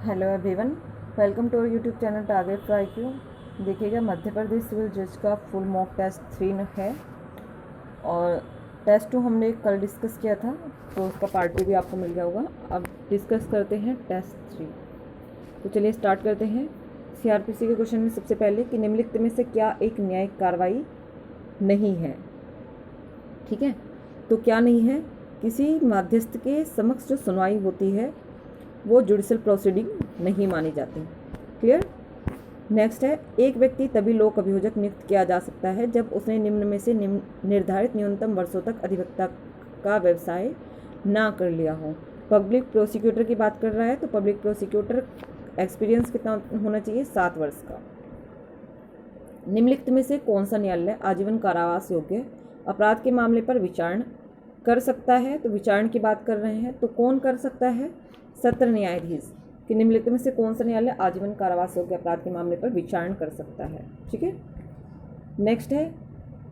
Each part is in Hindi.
Hello everyone, welcome to YouTube channel target try Q. देखिएगा, मध्य प्रदेश सिविल जज का फुल मॉक टेस्ट 3 है और टेस्ट 2 हमने कल डिस्कस किया था, तो उसका पार्ट 2 भी आपको मिल गया होगा। अब डिस्कस करते हैं टेस्ट 3। तो चलिए स्टार्ट करते हैं। सीआरपीसी के क्वेश्चन में सबसे पहले कि निम्नलिखित में से क्या एक न्यायिक कार्रवाई नहीं है। ठीक है, तो क्या नहीं है? किसी मध्यस्थ के समक्ष जो सुनवाई होती है वो जुडिशल प्रोसीडिंग नहीं मानी जाती। क्लियर। नेक्स्ट है, एक व्यक्ति तभी लोक अभियोजक नियुक्त किया जा सकता है जब उसने निम्न में से निर्धारित न्यूनतम वर्षों तक अधिवक्ता का व्यवसाय ना कर लिया हो। पब्लिक प्रोसिक्यूटर की बात कर रहा है, तो पब्लिक प्रोसिक्यूटर एक्सपीरियंस कितना होना चाहिए? 7 वर्ष का। निम्नलिखित में से कौन सा न्यायालय आजीवन कारावास योग्य अपराध के मामले पर विचारण कर सकता है? तो विचारण की बात कर रहे हैं, तो कौन कर सकता है? सत्र न्यायाधीश। कि निम्नलिखित में से कौन सा न्यायालय आजीवन कारावास योग्य अपराध के मामले पर विचारण कर सकता है। ठीक है। नेक्स्ट है,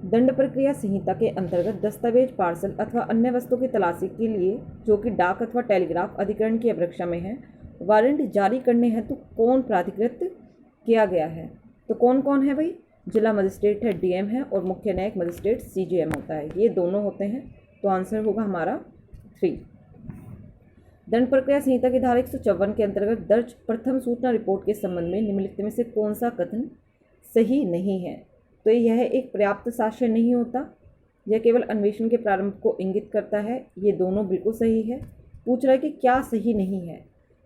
दंड प्रक्रिया संहिता के अंतर्गत दस्तावेज, पार्सल अथवा अन्य वस्तु की तलाशी के लिए जो कि डाक अथवा टेलीग्राफ अधिकरण की अभिरक्षा में है, वारंट जारी करने हेतु कौन प्राधिकृत किया गया है? तो कौन कौन है भाई? जिला मजिस्ट्रेट है, डीएम है, और मुख्य न्यायिक मजिस्ट्रेट सीजेएम होता है। ये दोनों होते हैं, तो आंसर होगा हमारा 3। दंड प्रक्रिया संहिता की धारा 154 के अंतर्गत दर्ज प्रथम सूचना रिपोर्ट के संबंध में निम्नलिखित में से कौन सा कथन सही नहीं है? तो यह एक पर्याप्त साक्ष्य नहीं होता, यह केवल अन्वेषण के प्रारंभ को इंगित करता है। ये दोनों बिल्कुल सही है। पूछ रहा है कि क्या सही नहीं है?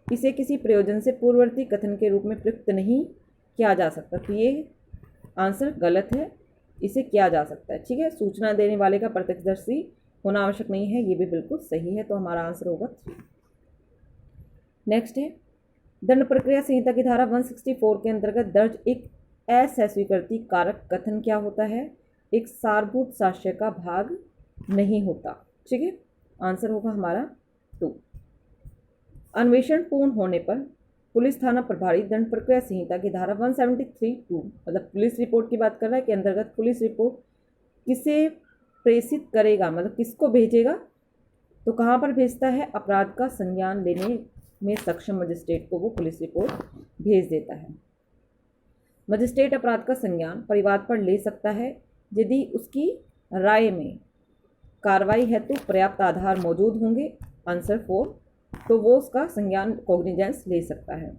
इसे किसी प्रयोजन से पूर्ववर्ती कथन के रूप में प्रयुक्त नहीं किया जा सकता, तो ये आंसर गलत है। इसे किया जा सकता है। ठीक है। सूचना देने वाले का प्रत्यक्षदर्शी होना आवश्यक नहीं है, ये भी बिल्कुल सही है, तो हमारा आंसर होगा 3। नेक्स्ट है, दंड प्रक्रिया संहिता की धारा 164 के अंतर्गत दर्ज एक अस्वीकृति कारक कथन क्या होता है? एक सारभूत साक्ष्य का भाग नहीं होता। ठीक है। आंसर होगा हमारा 2। अन्वेषण पूर्ण होने पर पुलिस थाना प्रभारी दंड प्रक्रिया संहिता की धारा 173(2) मतलब पुलिस रिपोर्ट की बात कर रहा है, के अंतर्गत पुलिस रिपोर्ट किसे प्रेषित करेगा, मतलब किसको भेजेगा? तो कहाँ पर भेजता है? अपराध का संज्ञान लेने में सक्षम मजिस्ट्रेट को वो पुलिस रिपोर्ट भेज देता है। मजिस्ट्रेट अपराध का संज्ञान परिवाद पर ले सकता है यदि उसकी राय में कार्रवाई हेतु पर्याप्त आधार मौजूद होंगे। आंसर 4, तो वो उसका संज्ञान कॉग्निजेंस ले सकता है।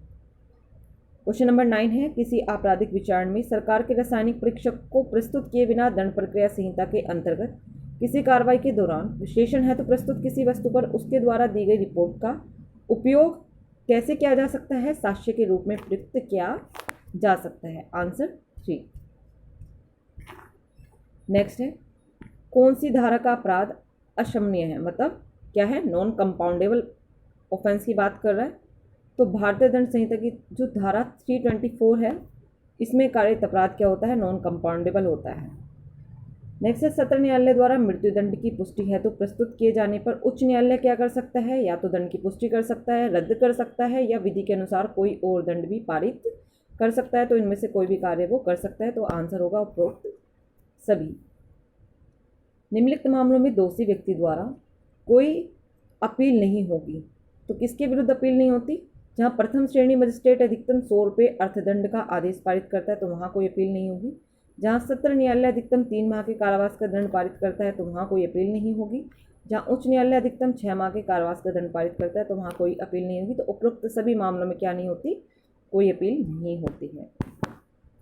क्वेश्चन नंबर 9 है, किसी आपराधिक विचारण में सरकार के रासायनिक परीक्षक को प्रस्तुत किए बिना दंड प्रक्रिया संहिता के अंतर्गत किसी कार्रवाई के दौरान विश्लेषण हेतु प्रस्तुत किसी वस्तु पर उसके द्वारा दी गई रिपोर्ट का उपयोग कैसे किया जा सकता है? साक्ष्य के रूप में प्रयुक्त किया जा सकता है। आंसर 3। नेक्स्ट है, कौन सी धारा का अपराध अक्षम्य है? मतलब क्या है? नॉन कंपाउंडेबल ऑफेंस की बात कर रहा है। तो भारतीय दंड संहिता की जो धारा 324 है, इसमें कारित अपराध क्या होता है? नॉन कंपाउंडेबल होता है। नेक्स्ट है, सत्र न्यायालय द्वारा मृत्युदंड की पुष्टि है तो प्रस्तुत किए जाने पर उच्च न्यायालय क्या कर सकता है? या तो दंड की पुष्टि कर सकता है, रद्द कर सकता है, या विधि के अनुसार कोई और दंड भी पारित कर सकता है। तो इनमें से कोई भी कार्य वो कर सकता है, तो आंसर होगा उपरोक्त सभी। निम्नलिखित मामलों में दोषी व्यक्ति द्वारा कोई अपील नहीं होगी, तो किसके विरुद्ध अपील नहीं होती? जहाँ प्रथम श्रेणी मजिस्ट्रेट अधिकतम 100 रुपये अर्थदंड का आदेश पारित करता है, तो वहाँ कोई अपील नहीं होगी। जहाँ सत्र न्यायालय अधिकतम 3 माह के कारावास का दंड पारित करता है, तो वहाँ कोई अपील नहीं होगी। जहाँ उच्च न्यायालय अधिकतम 6 माह के कारावास का दंड पारित करता है, तो वहाँ कोई अपील नहीं होगी। तो उपरोक्त सभी मामलों में क्या नहीं होती? कोई अपील नहीं होती है।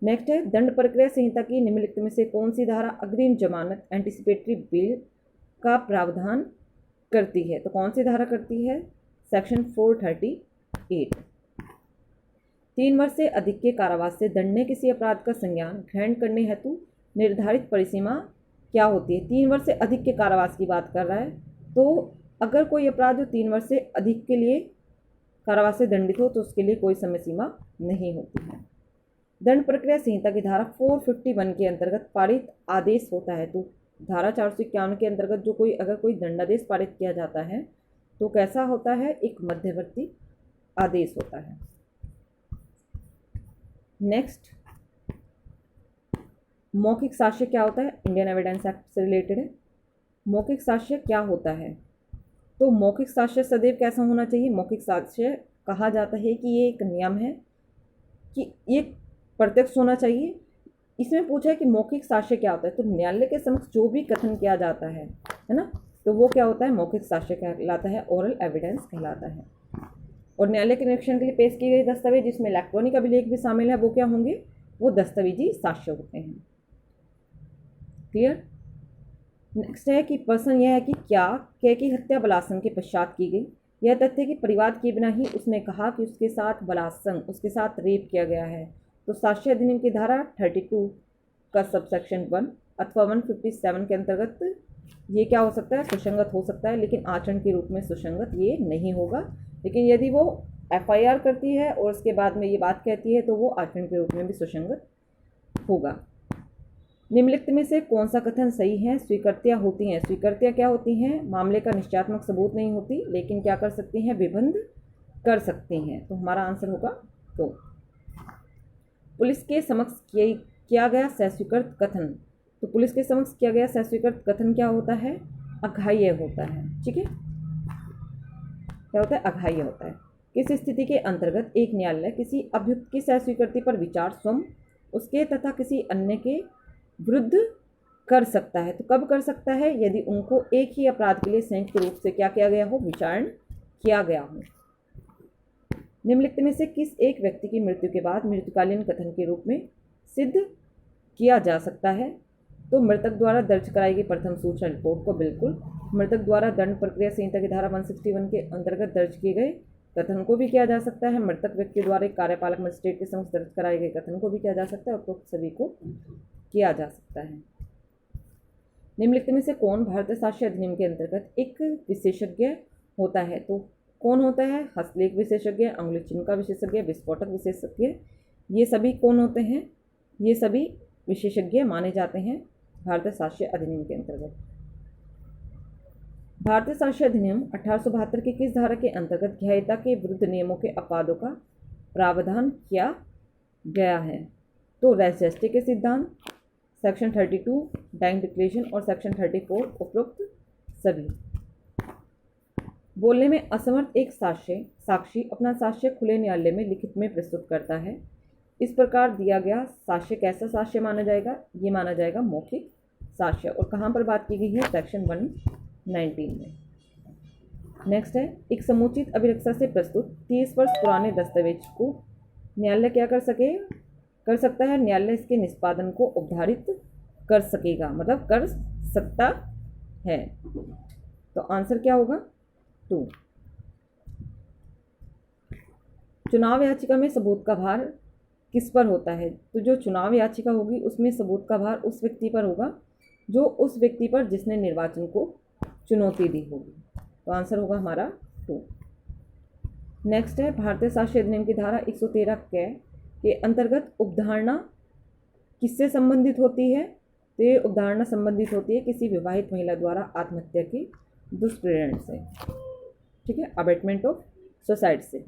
नेक्स्ट है, दंड प्रक्रिया संहिता की निम्नलिखित में से कौन सी धारा अग्रिम जमानत एंटिसिपेटरी बेल का प्रावधान करती है? तो कौन सी धारा करती है? सेक्शन 438। 3 वर्ष से अधिक के कारावास से दंड में किसी अपराध का संज्ञान ग्रहण करने हेतु निर्धारित परिसीमा क्या होती है? 3 वर्ष से अधिक के कारावास की बात कर रहा है, तो अगर कोई अपराध जो 3 वर्ष से अधिक के लिए कारावास से दंडित हो तो उसके लिए कोई समय सीमा नहीं होती है। दंड प्रक्रिया संहिता की धारा 451 के अंतर्गत पारित आदेश होता है, तो धारा 451 के अंतर्गत जो कोई अगर कोई दंडादेश पारित किया जाता है तो कैसा होता है? एक मध्यवर्ती आदेश होता है। नेक्स्ट, मौखिक साक्ष्य क्या होता है? इंडियन एविडेंस एक्ट से रिलेटेड है। मौखिक साक्ष्य क्या होता है? तो मौखिक साक्ष्य सदैव कैसा होना चाहिए? मौखिक साक्ष्य कहा जाता है कि ये एक नियम है कि ये प्रत्यक्ष होना चाहिए। इसमें पूछा है कि मौखिक साक्ष्य क्या होता है, तो न्यायालय के समक्ष जो भी कथन किया जाता है ना, तो वो क्या होता है, मौखिक साक्ष्य कहलाता है, ओरल एविडेंस कहलाता है। और न्यायालय के निरीक्षण के लिए पेश की गई दस्तावेज जिसमें इलेक्ट्रॉनिक अभिलेख भी शामिल है, वो क्या होंगे, वो दस्तावेजी साक्ष्य होते हैं। क्लियर। नेक्स्ट है कि प्रश्न यह है कि क्या कै की हत्या बलात्संग के पश्चात की गई। यह तथ्य कि परिवाद किए बिना ही उसने कहा कि उसके साथ बलात्संग, उसके साथ रेप किया गया है, तो साक्ष्य अधिनियम की धारा 32 का सबसेक्शन 1 अथवा 157 के अंतर्गत ये क्या हो सकता है, सुसंगत हो सकता है, लेकिन आचरण के रूप में सुसंगत ये नहीं होगा। लेकिन यदि वो FIR करती है और उसके बाद में ये बात कहती है तो वो आचरण के रूप में भी सुसंगत होगा। निम्नलिखित में से कौन सा कथन सही है। स्वीकृतियाँ होती हैं, स्वीकृतियाँ क्या होती हैं, मामले का निश्चयात्मक सबूत नहीं होती, लेकिन क्या कर सकती हैं, विबंध कर सकती हैं। तो हमारा आंसर होगा तो। पुलिस के समक्ष किया गया सस्वीकृत कथन, तो पुलिस के समक्ष किया गया सस्वीकृत कथन क्या होता है, अग्राह्य होता है। ठीक है, क्या होता है, अग्राह्य होता है। किस स्थिति के अंतर्गत एक न्यायालय किसी अभियुक्त की सस्वीकृति पर विचार स्वयं उसके तथा किसी अन्य के विरुद्ध कर सकता है, तो कब कर सकता है, यदि उनको एक ही अपराध के लिए संयुक्त रूप से क्या किया गया हो, विचारण किया गया हो। निम्नलिखित में से किस एक व्यक्ति की मृत्यु के बाद मृत्युकालीन कथन के रूप में सिद्ध किया जा सकता है, तो मृतक द्वारा दर्ज कराई गई प्रथम सूचना रिपोर्ट को बिल्कुल, मृतक द्वारा दंड प्रक्रिया संहिता की धारा 161 के अंतर्गत दर्ज किए गए कथन को भी किया जा सकता है, मृतक व्यक्ति द्वारा एक कार्यपालक मजिस्ट्रेट के समक्ष दर्ज कराए गए कथन को भी किया जा सकता है, और तो सभी को किया जा सकता है। निम्नलिखित में से कौन भारतीय साक्ष्य अधिनियम के अंतर्गत एक विशेषज्ञ होता है, तो कौन होता है, हस्तलेख विशेषज्ञ, अंगुली चिन्ह का विशेषज्ञ, विस्फोटक विशेषज्ञ, ये सभी कौन होते हैं, ये सभी विशेषज्ञ माने जाते हैं भारतीय साक्ष्य अधिनियम के अंतर्गत। भारतीय साक्ष्य अधिनियम 1872 के किस धारा के अंतर्गत ग्राह्यता के विरुद्ध नियमों के अपवादों का प्रावधान किया गया है, तो रेजिस्ट्री के सिद्धांत, सेक्शन 32 बैंक डिक्लेरेशन और सेक्शन 34 उपरोक्त सभी। बोलने में असमर्थ एक साक्षी अपना साक्ष्य खुले न्यायालय में लिखित में प्रस्तुत करता है। इस प्रकार दिया गया साक्ष्य कैसा साक्ष्य माना जाएगा, ये माना जाएगा मौखिक साक्ष्य। और कहाँ पर बात की गई है, सेक्शन 119 में। नेक्स्ट है, एक समुचित अभिरक्षा से प्रस्तुत 30 वर्ष पुराने दस्तावेज को न्यायालय क्या कर सकता है, न्यायालय इसके निष्पादन को उपधारित कर सकेगा, मतलब कर सकता है। तो आंसर क्या होगा, 2। चुनाव याचिका में सबूत का भार किस पर होता है, तो जो चुनाव याचिका होगी उसमें सबूत का भार उस व्यक्ति पर होगा जो उस व्यक्ति पर जिसने निर्वाचन को चुनौती दी होगी। तो आंसर होगा हमारा 2। नेक्स्ट है, भारतीय साक्ष्य अधिनियम की धारा 113 के अंतर्गत उपधारणा किससे संबंधित होती है, तो ये उपधारणा संबंधित होती है किसी विवाहित महिला द्वारा आत्महत्या की दुष्प्रेरण से। ठीक है, अबेटमेंट ऑफ सुसाइड से।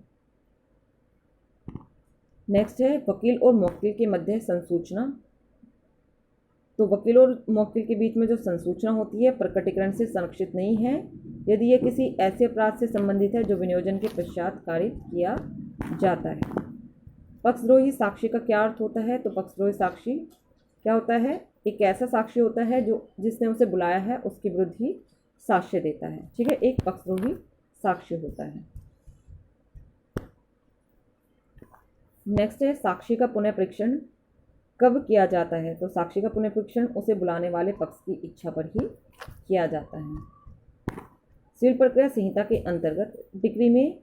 नेक्स्ट है, वकील और मौकिल के मध्य संसूचना, तो वकील और मौकिल के बीच में जो संसूचना होती है प्रकटीकरण से संरक्षित नहीं है यदि यह किसी ऐसे अपराध से संबंधित है जो विनियोजन के पश्चात कारित किया जाता है। पक्षद्रोही साक्षी का क्या अर्थ होता है, तो पक्षद्रोही साक्षी क्या होता है, एक ऐसा साक्षी होता है जो जिसने उसे बुलाया है उसके विरुद्ध ही साक्ष्य देता है। ठीक है, एक पक्षद्रोही साक्ष्य होता है। नेक्स्ट है, साक्षी का पुनः परीक्षण कब किया जाता है, तो साक्षी का पुनः परीक्षण उसे बुलाने वाले पक्ष की इच्छा पर ही किया जाता है। सिविल प्रक्रिया संहिता के अंतर्गत डिक्री में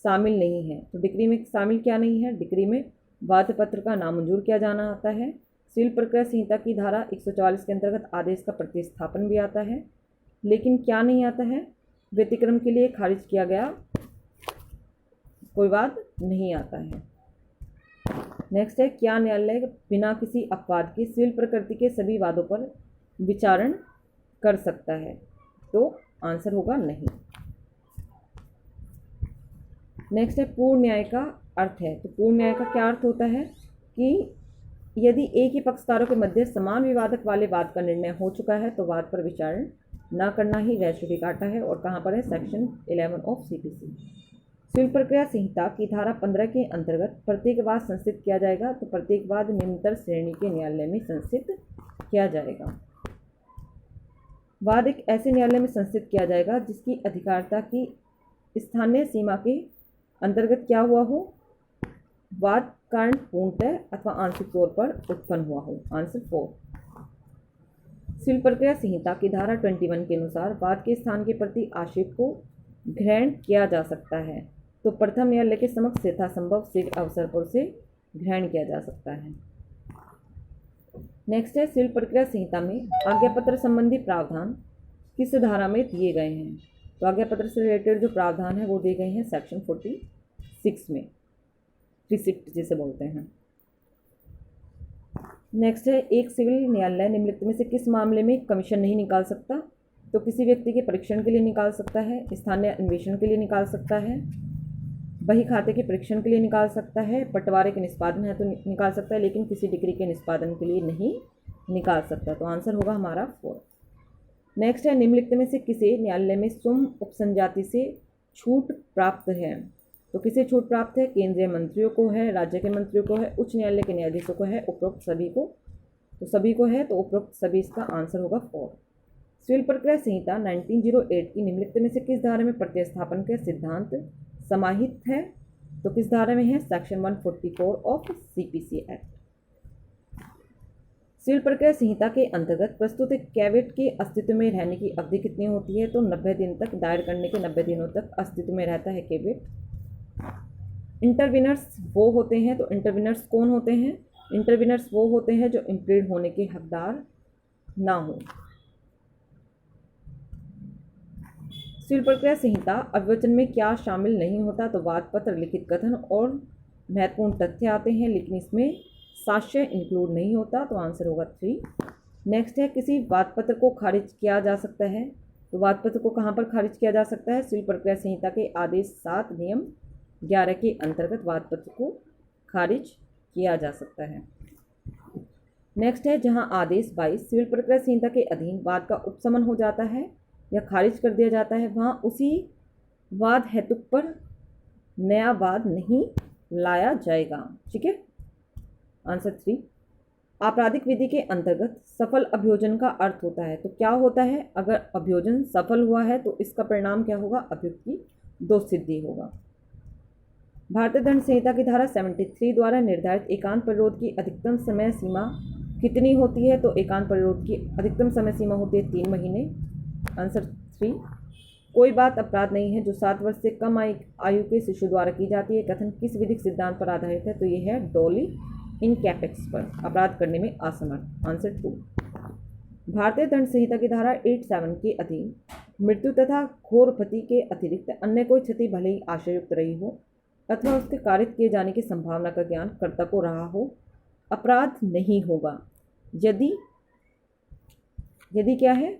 शामिल नहीं है, तो डिक्री में शामिल क्या नहीं है, डिक्री में वाद्य पत्र का नामंजूर किया जाना आता है। सिविल प्रक्रिया संहिता की धारा 144 के अंतर्गत आदेश का प्रतिस्थापन भी आता है, लेकिन क्या नहीं आता है, व्यतिक्रम के लिए खारिज किया गया कोई वाद नहीं आता है। नेक्स्ट है, क्या न्यायालय बिना किसी अपवाद के सिविल प्रकृति के सभी वादों पर विचारण कर सकता है, तो आंसर होगा नहीं। नेक्स्ट है, पूर्ण न्याय का अर्थ है, तो पूर्ण न्याय का क्या अर्थ होता है कि यदि एक ही पक्षकारों के मध्य समान विवादक वाले वाद का निर्णय हो चुका है तो वाद पर विचारण न करना ही रेश जुडिकाटा है। और कहाँ पर है, सेक्शन 11 ऑफ CPC। सिविल प्रक्रिया संहिता की धारा 15 के अंतर्गत प्रत्येक वाद संस्थित किया जाएगा, तो प्रत्येक वाद निम्नतर श्रेणी के न्यायालय में संस्थित किया जाएगा। वाद एक ऐसे न्यायालय में संस्थित किया जाएगा जिसकी अधिकारिता की स्थानीय सीमा के अंतर्गत क्या हुआ हो, वाद कारण पूर्णतः अथवा आंशिक तौर पर उत्पन्न हुआ हो। आंसर 4। सिविल प्रक्रिया संहिता की धारा 21 के अनुसार वाद के स्थान के प्रति आक्षेप को ग्रहण किया जा सकता है, तो प्रथम न्यायालय के समक्ष यथासंभव शीघ्र अवसर पर उसे ग्रहण किया जा सकता है। नेक्स्ट है, सिविल प्रक्रिया संहिता में आज्ञापत्र संबंधी प्रावधान किस धारा में दिए गए हैं? तो आज्ञापत्र से रिलेटेड जो प्रावधान है वो दिए गए हैं सेक्शन 46 में, रिसिप्ट जिसे बोलते हैं। नेक्स्ट है, एक सिविल न्यायालय निम्नलिखित में से किस मामले में कमीशन नहीं निकाल सकता? तो किसी व्यक्ति के परीक्षण के लिए निकाल सकता है, स्थानीय अन्वेषण के लिए निकाल सकता है, बही खाते के परीक्षण के लिए निकाल सकता है, बंटवारे के निष्पादन है तो निकाल सकता है, लेकिन किसी डिग्री के निष्पादन के लिए नहीं निकाल सकता। तो आंसर होगा हमारा 4। नेक्स्ट है, निम्नलिखित में से किसे न्यायालय में स्वयं उपसंजाति से छूट प्राप्त है? तो किसे छूट प्राप्त है? केंद्रीय मंत्रियों को है, राज्य के मंत्रियों को है, उच्च न्यायालय के न्यायाधीशों को है, उपरोक्त सभी को। तो सभी को है, तो उपरोक्त सभी इसका आंसर होगा 4। सिविल प्रक्रिया संहिता 1908 की निम्नलिखित में से किस धारा में प्रतिस्थापन का सिद्धांत समाहित है? तो किस धारा में है? Section 144 of CPC act. Civil प्रक्रिया संहिता के अंतर्गत प्रस्तुत कैवेट के अस्तित्व में रहने की अवधि कितनी होती है? तो 90 दिन तक, दायर करने के 90 दिनों तक अस्तित्व में रहता है कैवेट। इंटरविनर्स वो होते हैं, तो इंटरविनर्स कौन होते हैं? इंटरविनर्स वो होते हैं जो इम्प्लीड होने के हकदार ना हो। सिविल प्रक्रिया संहिता अभिवचन में क्या शामिल नहीं होता? तो वाद पत्र, लिखित कथन और महत्वपूर्ण तथ्य आते हैं, लेकिन इसमें साक्ष्य इंक्लूड नहीं होता। तो आंसर होगा 3। नेक्स्ट है, किसी वाद पत्र को खारिज किया जा सकता है? तो वाद पत्र को कहाँ पर खारिज किया जा सकता है? सिविल प्रक्रिया संहिता के आदेश 7 नियम 11 के अंतर्गत वाद पत्र को खारिज किया जा सकता है। नेक्स्ट है, जहाँ आदेश 22 सिविल प्रक्रिया संहिता के अधीन वाद का उपशमन हो जाता है या खारिज कर दिया जाता है, वहाँ उसी वाद हेतु पर नया वाद नहीं लाया जाएगा। ठीक है, आंसर 3। आपराधिक विधि के अंतर्गत सफल अभियोजन का अर्थ होता है, तो क्या होता है? अगर अभियोजन सफल हुआ है तो इसका परिणाम क्या होगा? अभियुक्त की दोषसिद्धि होगा। भारतीय दंड संहिता की धारा 73 द्वारा निर्धारित एकांत परिरोध की अधिकतम समय सीमा कितनी होती है? तो एकांत परिरोध की अधिकतम समय सीमा होती है 3 महीने। आंसर 3। कोई बात अपराध नहीं है जो 7 वर्ष से कम आयु के शिशु द्वारा की जाती है, कथन किस विधिक सिद्धांत पर आधारित है? तो ये है डोली इन कैपेक्स पर, अपराध करने में असमर्थ। आंसर 2। भारतीय दंड संहिता की धारा 87 के अधीन मृत्यु तथा घोर क्षति के अतिरिक्त अन्य कोई क्षति भले ही आशयुक्त रही हो अथवा उसके कारित किए जाने की संभावना का ज्ञान कर्ता को रहा हो, अपराध नहीं होगा यदि क्या है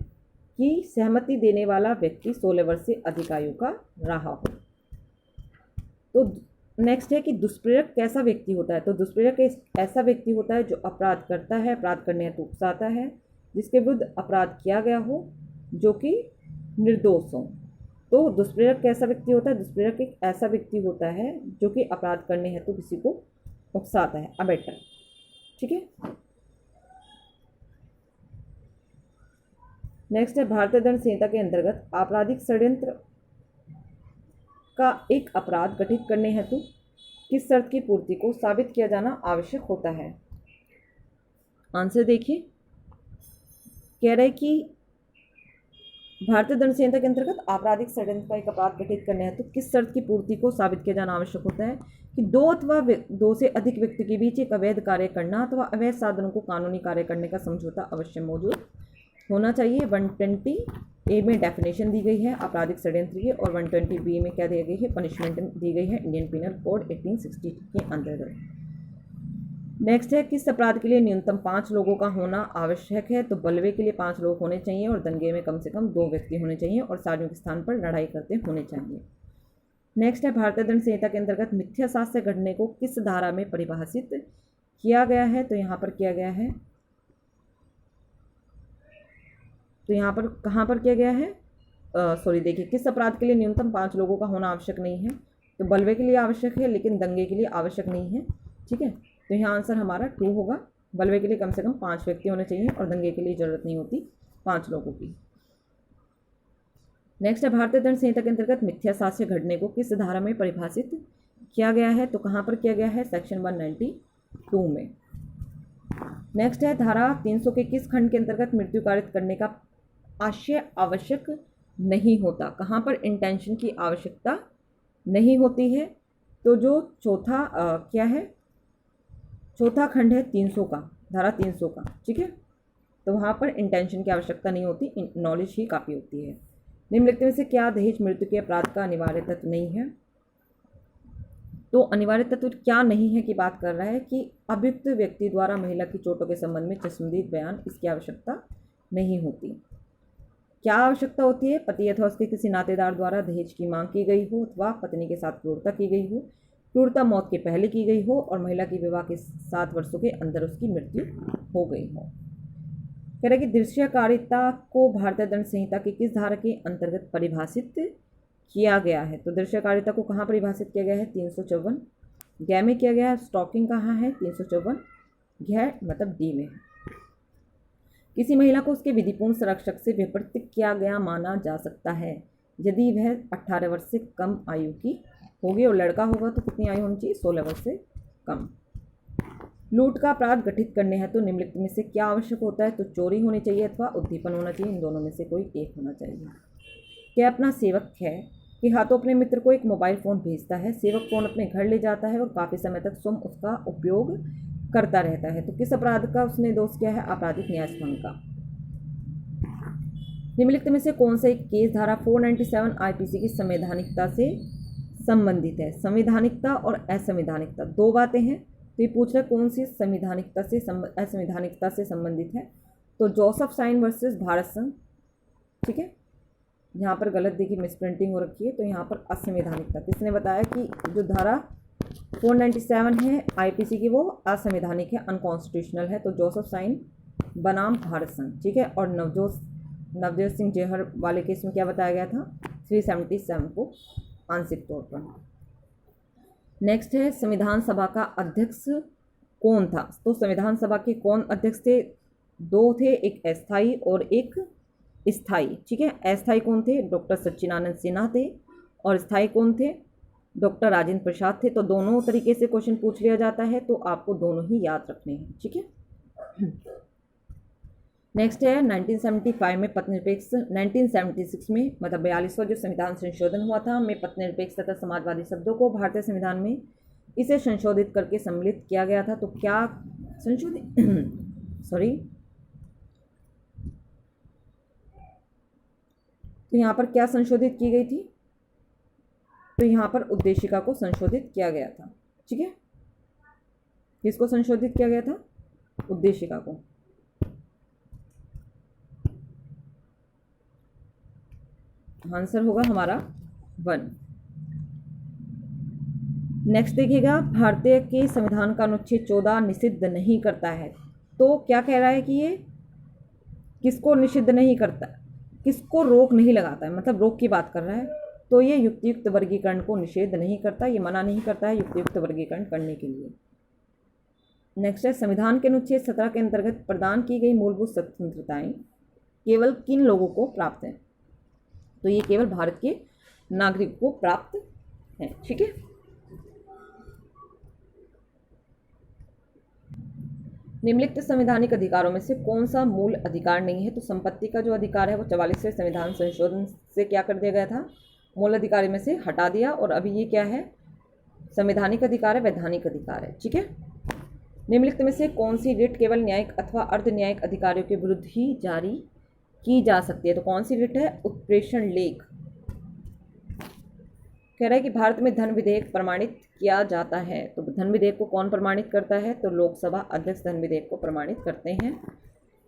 कि सहमति देने वाला व्यक्ति 16 वर्ष से अधिक आयु का रहा हो। तो नेक्स्ट है कि दुष्प्रेरक कैसा व्यक्ति होता है? तो दुष्प्रेरक एक ऐसा व्यक्ति होता है जो अपराध करता है, अपराध करने हेतु उकसाता है, जिसके विरुद्ध अपराध किया गया हो, जो कि निर्दोष हो। तो दुष्प्रेरक कैसा व्यक्ति होता है? दुष्प्रेरक एक ऐसा व्यक्ति होता है जो कि अपराध करने हेतु किसी को उकसाता है, अबेटर। ठीक है, नेक्स्ट है, भारतीय दंड संहिता के अंतर्गत आपराधिक षड्यंत्र का एक अपराध गठित करने हेतु किस शर्त की पूर्ति को साबित किया जाना आवश्यक होता है? आंसर देखिए, कह रहे कि भारतीय दंड संहिता के अंतर्गत आपराधिक षड्यंत्र का एक अपराध गठित करने हेतु किस शर्त की पूर्ति को साबित किया जाना आवश्यक होता है? कि 2 अथवा 2 से अधिक व्यक्ति के बीच एक अवैध कार्य करना अथवा अवैध साधनों को कानूनी कार्य करने का समझौता अवश्य मौजूद होना चाहिए। 120A में डेफिनेशन दी गई है आपराधिक षड्यंत्र की, और 120B में क्या दी गई है? पनिशमेंट दी गई है इंडियन पिनल कोड 1860 के अंतर्गत। नेक्स्ट है, किस अपराध के लिए न्यूनतम 5 लोगों का होना आवश्यक है? तो बलवे के लिए 5 लोग होने चाहिए, और दंगे में कम से कम 2 व्यक्ति होने चाहिए, और सार्वजनिक स्थान पर लड़ाई करते होने चाहिए। नेक्स्ट है, भारतीय दंड संहिता के अंतर्गत मिथ्या साक्ष्य घटने को किस धारा में परिभाषित किया गया है? तो यहाँ पर किया गया है, तो यहाँ पर कहाँ पर किया गया है? देखिए, किस अपराध के लिए न्यूनतम 5 लोगों का होना आवश्यक नहीं है? तो बलवे के लिए आवश्यक है लेकिन दंगे के लिए आवश्यक नहीं है। ठीक है, तो यहाँ आंसर हमारा 2 होगा। बलवे के लिए कम से कम 5 व्यक्ति होने चाहिए और दंगे के लिए ज़रूरत नहीं होती 5 लोगों की। नेक्स्ट है भारतीय दंड संहिता के अंतर्गत मिथ्या साक्ष्य घटने को किस धारा में परिभाषित किया गया है? तो कहाँ पर किया गया है? सेक्शन 192 में। नेक्स्ट है धारा 300 के किस खंड के अंतर्गत मृत्यु कारित करने का आशय आवश्यक नहीं होता? कहाँ पर इंटेंशन की आवश्यकता नहीं होती है? तो जो चौथा क्या है, चौथा खंड है 300 का, धारा 300 का। ठीक है, तो वहाँ पर इंटेंशन की आवश्यकता नहीं होती, नॉलेज ही काफ़ी होती है। निम्नलिखित में से क्या दहेज मृत्यु के अपराध का अनिवार्य तत्व नहीं है? तो अनिवार्य तत्व क्या नहीं है की बात कर रहा है कि अभियुक्त व्यक्ति द्वारा महिला की चोटों के संबंध में चश्मदीद बयान, इसकी आवश्यकता नहीं होती। क्या आवश्यकता होती है? पति अथवा उसके किसी नातेदार द्वारा दहेज की मांग की गई हो अथवा पत्नी के साथ क्रूरता की गई हो, क्रूरता मौत के पहले की गई हो और महिला की विवाह के 7 वर्षों के अंदर उसकी मृत्यु हो गई हो। कह रहा है कि दृश्यकारिता को भारतीय दंड संहिता की किस धारा के अंतर्गत परिभाषित किया गया है? तो दृश्यकारिता को कहाँ परिभाषित किया गया है? 354 गै में किया गया है। स्टॉकिंग कहाँ है? 354 गै मतलब डी में। किसी महिला को उसके विधिपूर्ण संरक्षक से विपरीत किया गया माना जा सकता है यदि वह 18 वर्ष से कम आयु की होगी और लड़का होगा तो कितनी आयु होनी चाहिए? 16 वर्ष से कम। लूट का अपराध गठित करने है तो निम्नलिखित में से क्या आवश्यक होता है? तो चोरी होनी चाहिए अथवा उद्दीपन होना चाहिए, इन दोनों में से कोई एक होना चाहिए। क्या अपना सेवक है कि हाथों अपने मित्र को एक मोबाइल फ़ोन भेजता है, सेवक फ़ोन अपने घर ले जाता है और काफ़ी समय तक स्वयं उसका उपयोग करता रहता है, तो किस अपराध का उसने दोष किया है? आपराधिक न्यायसंगत का। निम्नलिखित में से कौन सा एक केस धारा 497 आईपीसी की संवैधानिकता से संबंधित है? संवैधानिकता और असंवैधानिकता दो बातें हैं, तो ये पूछ रहा है कौन सी संवैधानिकता से असंवैधानिकता से संबंधित है? तो जोसेफ साइन वर्सेस भारत संघ। ठीक है, यहाँ पर गलत देखिए मिस प्रिंटिंग हो रखी है, तो यहाँ पर असंवैधानिकता। किसने बताया कि जो धारा 497 है आईपीसी की वो असंवैधानिक है, अनकॉन्स्टिट्यूशनल है? तो जोसेफ साइन बनाम भारत संघ। ठीक है, और नवजोत सिंह जेहर वाले केस में क्या बताया गया था? 377 को आंशिक तौर पर। नेक्स्ट है संविधान सभा का अध्यक्ष कौन था? तो संविधान सभा के कौन अध्यक्ष थे? 2 थे, एक अस्थाई और एक स्थाई। ठीक है, अस्थाई कौन थे? डॉक्टर सच्चिदानंद सिन्हा थे और स्थाई कौन थे? डॉक्टर राजेंद्र प्रसाद थे। तो दोनों तरीके से क्वेश्चन पूछ लिया जाता है, तो आपको दोनों ही याद रखने हैं। ठीक है, नेक्स्ट है 1975 में पथनिरपेक्ष, 1976 में मतलब 42वां जो संविधान संशोधन हुआ था में पथनिरपेक्ष तथा समाजवादी शब्दों को भारतीय संविधान में इसे संशोधित करके सम्मिलित किया गया था। तो क्या संशोधित सॉरी तो यहाँ पर क्या संशोधित की गई थी? तो यहाँ पर उद्देशिका को संशोधित किया गया था। ठीक है, किसको संशोधित किया गया था? उद्देशिका को। आंसर होगा हमारा 1। नेक्स्ट देखिएगा, भारतीय के संविधान का अनुच्छेद 14 निषिद्ध नहीं करता है। तो क्या कह रहा है कि ये किसको निषिद्ध नहीं करता, किसको रोक नहीं लगाता है, मतलब रोक की बात कर रहा है। तो ये युक्तियुक्त वर्गीकरण को निषेध नहीं करता, ये मना नहीं करता है युक्तियुक्त वर्गीकरण करने के लिए। नेक्स्ट है संविधान के अनुच्छेद 17 के अंतर्गत प्रदान की गई मूलभूत स्वतंत्रताएं केवल किन लोगों को प्राप्त हैं? तो ये केवल भारत के नागरिक को प्राप्त है। ठीक है, निम्नलिखित संवैधानिक अधिकारों में से कौन सा मूल अधिकार नहीं है? तो संपत्ति का जो अधिकार है वो 44वें संविधान संशोधन से क्या कर दिया गया था? मूल अधिकार में से हटा दिया, और अभी ये क्या है? संवैधानिक अधिकार है, वैधानिक अधिकार है। ठीक है, निम्नलिखित में से कौन सी रिट केवल न्यायिक अथवा अर्ध न्यायिक अधिकारियों के विरुद्ध ही जारी की जा सकती है? तो कौन सी रिट है? उत्प्रेषण लेख। कह रहा है कि भारत में धन विधेयक प्रमाणित किया जाता है। तो धन विधेयक को कौन प्रमाणित करता है? तो लोकसभा अध्यक्ष धन विधेयक को प्रमाणित करते हैं।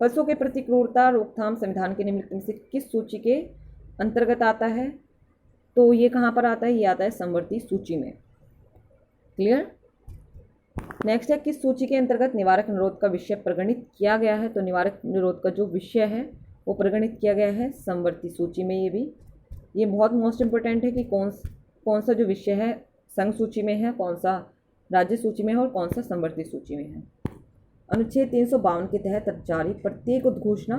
पशुओं के प्रति क्रूरता रोकथाम संविधान के निम्नलिखित में से किस सूची के अंतर्गत आता है? तो ये कहाँ पर आता है? ये आता है समवर्ती सूची में। क्लियर। नेक्स्ट है किस सूची के अंतर्गत निवारक निरोध का विषय प्रगणित किया गया है? तो निवारक निरोध का जो विषय है वो प्रगणित किया गया है समवर्ती सूची में। ये बहुत मोस्ट इंपोर्टेंट है कि कौन सा जो विषय है संघ सूची में है, कौन सा राज्य सूची में है और कौन सा समवर्ती सूची में है। अनुच्छेद 352 के तहत जारी प्रत्येक उद्घोषणा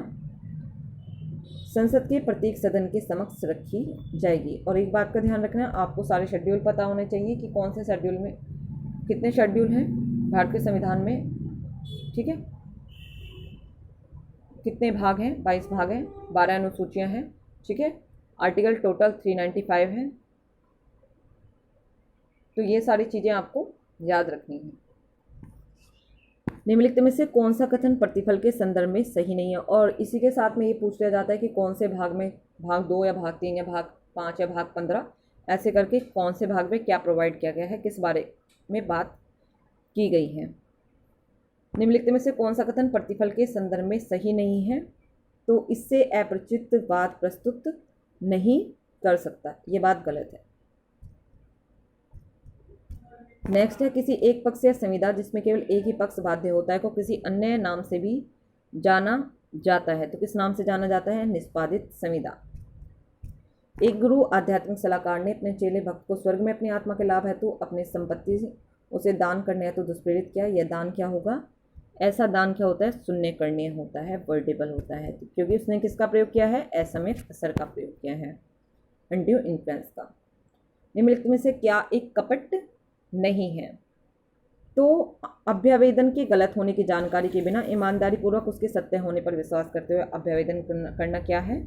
संसद के प्रत्येक सदन के समक्ष रखी जाएगी। और एक बात का ध्यान रखना, आपको सारे शेड्यूल पता होने चाहिए कि कौन से शेड्यूल में कितने शेड्यूल हैं भारत के संविधान में, ठीक है, कितने भाग हैं, 22 भाग हैं, 12 अनुसूचियां हैं, ठीक है, आर्टिकल टोटल 395 हैं। तो ये सारी चीज़ें आपको याद रखनी है। निम्नलिखित में से कौन सा कथन प्रतिफल के संदर्भ में सही नहीं है। और इसी के साथ में ये पूछ लिया जाता है कि कौन से भाग में, भाग 2 या भाग 3 या भाग 5 या भाग 15, ऐसे करके कौन से भाग में क्या प्रोवाइड किया गया है, किस बारे में बात की गई है। निम्नलिखित में से कौन सा कथन प्रतिफल के संदर्भ में सही नहीं है, तो इससे अपरिचित बात प्रस्तुत नहीं कर सकता, ये बात गलत है। नेक्स्ट है, किसी एक पक्ष या संविदा जिसमें केवल एक ही पक्ष बाध्य होता है को किसी अन्य नाम से भी जाना जाता है, तो किस नाम से जाना जाता है, निष्पादित संविदा। एक गुरु आध्यात्मिक सलाहकार ने अपने चेले भक्त को स्वर्ग में अपनी आत्मा के लाभ हेतु अपनी संपत्ति उसे दान करने हेतु दुष्प्रेरित किया। यह दान क्या होगा, ऐसा दान क्या होता है, शून्य करनीय होता है, वर्डेबल होता है, क्योंकि उसने किसका प्रयोग किया है, असमय असर का प्रयोग किया है, अनड्यू इन्फ्लुएंस का। निम्नलिखित में से क्या एक कपट नहीं है, तो अभ्यावेदन के गलत होने की जानकारी के बिना ईमानदारी पूर्वक उसके सत्य होने पर विश्वास करते हुए अभ्यावेदन करना क्या है,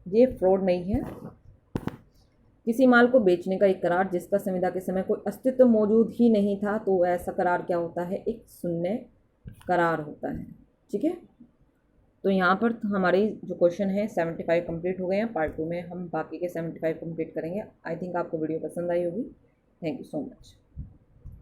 ये फ्रॉड नहीं है। किसी माल को बेचने का एक करार जिसका संविदा के समय कोई अस्तित्व मौजूद ही नहीं था, तो ऐसा करार क्या होता है, एक शून्य करार होता है, ठीक है। तो यहाँ पर हमारे जो क्वेश्चन है 75 कंप्लीट हो गए हैं। पार्ट 2 में हम बाकी के 75 कंप्लीट करेंगे। आई थिंक आपको वीडियो पसंद आई होगी। Thank you so much.